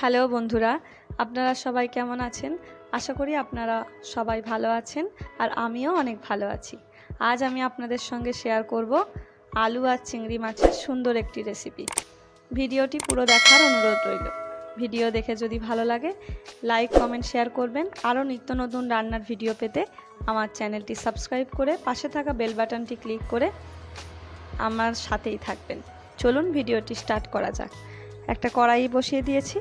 Hello বন্ধুরা, আপনারা সবাই কেমন আছেন? আশা করি আপনারা সবাই ভালো আছেন আর আমিও অনেক ভালো আছি। আজ আমি আপনাদের সঙ্গে শেয়ার করব আলু আর চিংড়ি মাছের সুন্দর একটি রেসিপি। ভিডিওটি পুরো দেখার অনুরোধ রইল। ভিডিও দেখে যদি ভালো লাগে লাইক, কমেন্ট, শেয়ার করবেন। আরও নিত্য নতুন রান্নার ভিডিও পেতে আমার চ্যানেলটি সাবস্ক্রাইব করে পাশে থাকা বেল বাটনটি ক্লিক করে আমার সাথেই থাকবেন। চলুন ভিডিওটি স্টার্ট করা যাক। একটা কড়াই বসিয়ে দিয়েছি,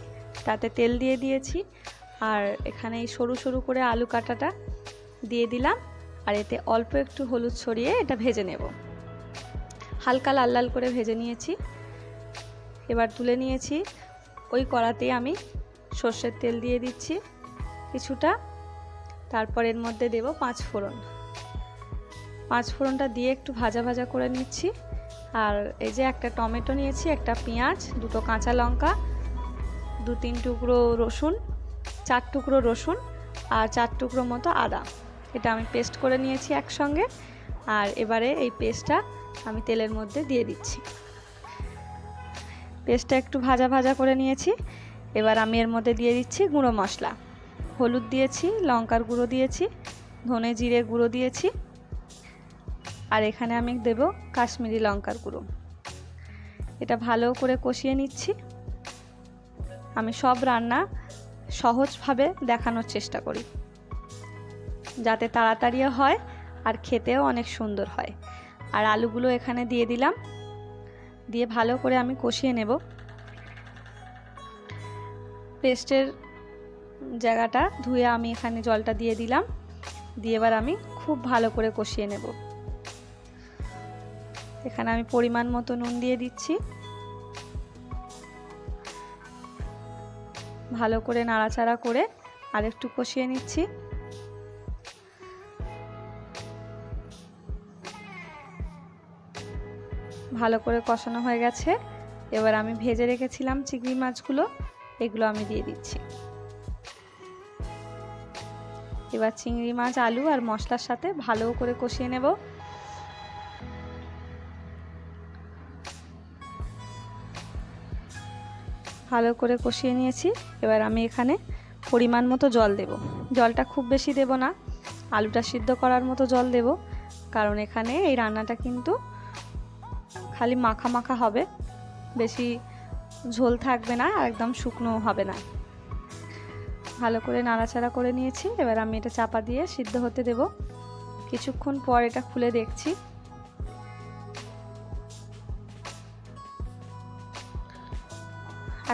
তাতে তেল দিয়ে দিয়েছি আর এখানে এই সরু সরু করে আলু কাটাটা দিয়ে দিলাম আর এতে অল্প একটু হলুদ ছড়িয়ে এটা ভেজে নেব। হালকা লাল লাল করে ভেজে নিয়েছি। এবার তুলে নিয়েছি। ওই কড়াতেই আমি সর্ষের তেল দিয়ে দিচ্ছি কিছুটা, তারপর এর মধ্যে দেব 5 ফোড়ন। 5 ফোড়নটা দিয়ে একটু ভাজা ভাজা করে নিচ্ছি। আর এই যে একটা টমেটো নিয়েছি, একটা পেঁয়াজ, দুটো কাঁচা লঙ্কা, 2-3 টুকরো রসুন, 4 টুকরো রসুন আর 4 টুকরো মতো আদা, এটা আমি পেস্ট করে নিয়েছি একসঙ্গে। আর এবারে এই পেস্টটা আমি তেলের মধ্যে দিয়ে দিচ্ছি। পেস্টটা একটু ভাজা ভাজা করে নিয়েছি। এবার আমি এর মধ্যে দিয়ে দিচ্ছি গুঁড়ো মশলা। হলুদ দিয়েছি, লঙ্কার গুঁড়ো দিয়েছি, ধনে জিরে গুঁড়ো দিয়েছি আর এখানে আমি দেব কাশ্মীরি লঙ্কার গুঁড়ো। এটা ভালো করে কষিয়ে নিচ্ছি। আমি সব রান্না সহজভাবে দেখানোর চেষ্টা করি যাতে তাড়াতাড়িও হয় আর খেতেও অনেক সুন্দর হয়। আর আলুগুলো এখানে দিয়ে দিলাম, দিয়ে ভালো করে আমি কষিয়ে নেব। পেস্টের জায়গাটা ধুয়ে আমি এখানে জলটা দিয়ে দিলাম, দিয়ে এবার আমি খুব ভালো করে কষিয়ে নেব। এখানে আমি পরিমাণ মতো নুন দিয়ে দিচ্ছি। ভালো করে নাড়াচাড়া করে আর একটু কষিয়ে নিচ্ছি। ভালো করে কষানো হয়ে গেছে। এবার আমি ভেজে রেখেছিলাম চিংড়ি মাছগুলো, এগুলো আমি দিয়ে দিচ্ছি। এবার চিংড়ি মাছ, আলু আর মশলার সাথে ভালো করে কষিয়ে নেব। ভালো করে কষিয়ে নিয়েছি। এবার আমি এখানে পরিমাণ মতো জল দেব। জলটা খুব বেশি দেব না, আলুটা সিদ্ধ করার মতো জল দেব, কারণ এখানে এই রান্নাটা কিন্তু খালি মাখা মাখা হবে, বেশি ঝোল থাকবে না আর একদম শুকনো হবে না। ভালো করে নাড়াচাড়া করে নিয়েছি। এবার আমি এটা চাপা দিয়ে সিদ্ধ হতে দেব। কিছুক্ষণ পর এটা খুলে দেখছি।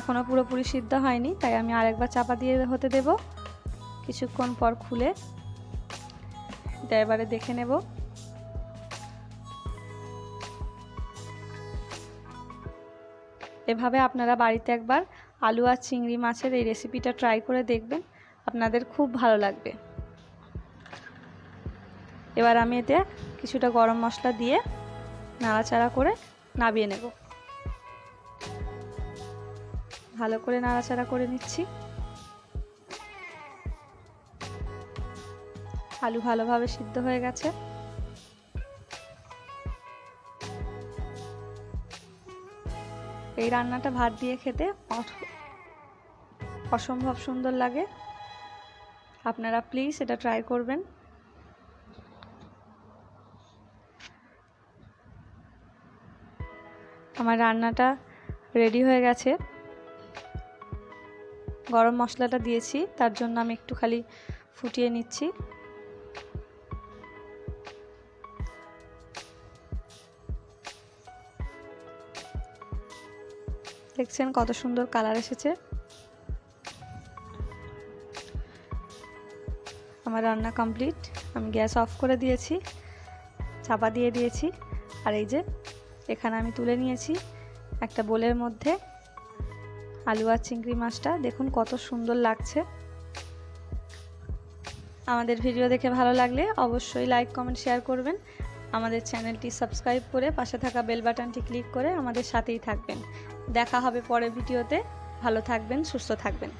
এখনো পুরোপুরি সিদ্ধ হয়নি, তাই আমি আরেকবার চাপা দিয়ে হতে দেব। কিছুক্ষণ পর খুলে এটা এবারে দেখে নেব। এভাবে আপনারা বাড়িতে একবার আলু আর চিংড়ি মাছের এই রেসিপিটা ট্রাই করে দেখবেন, আপনাদের খুব ভালো লাগবে। এবার আমি এতে কিছুটা গরম মশলা দিয়ে নাড়াচাড়া করে নামিয়ে নেব। ভালো করে নাড়াচাড়া করে নিচ্ছি। আলু ভালোভাবে সিদ্ধ হয়ে গেছে। এই রান্নাটা ভাত দিয়ে খেতে অসম্ভব সুন্দর লাগে। আপনারা প্লিজ এটা ট্রাই করবেন। আমার রান্নাটা রেডি হয়ে গেছে। গরম মশলাটা দিয়েছি, তার জন্য আমি একটু খালি ফুটিয়ে নিচ্ছি। দেখছেন কত সুন্দর কালার এসেছে। আমার রান্না কমপ্লিট। আমি গ্যাস অফ করে দিয়েছি, চাপা দিয়ে দিয়েছি। আর এই যে এখানে আমি তুলে নিয়েছি একটা বোলের মধ্যে আলু আর চিংড়ি মাছটা। দেখুন কত সুন্দর লাগছে। আমাদের ভিডিও দেখে ভালো লাগলে অবশ্যই লাইক, কমেন্ট, শেয়ার করবেন। আমাদের চ্যানেলটি সাবস্ক্রাইব করে পাশে থাকা বেল বাটনটি ক্লিক করে আমাদের সাথেই থাকবেন। দেখা হবে পরের ভিডিওতে। ভালো থাকবেন, সুস্থ থাকবেন।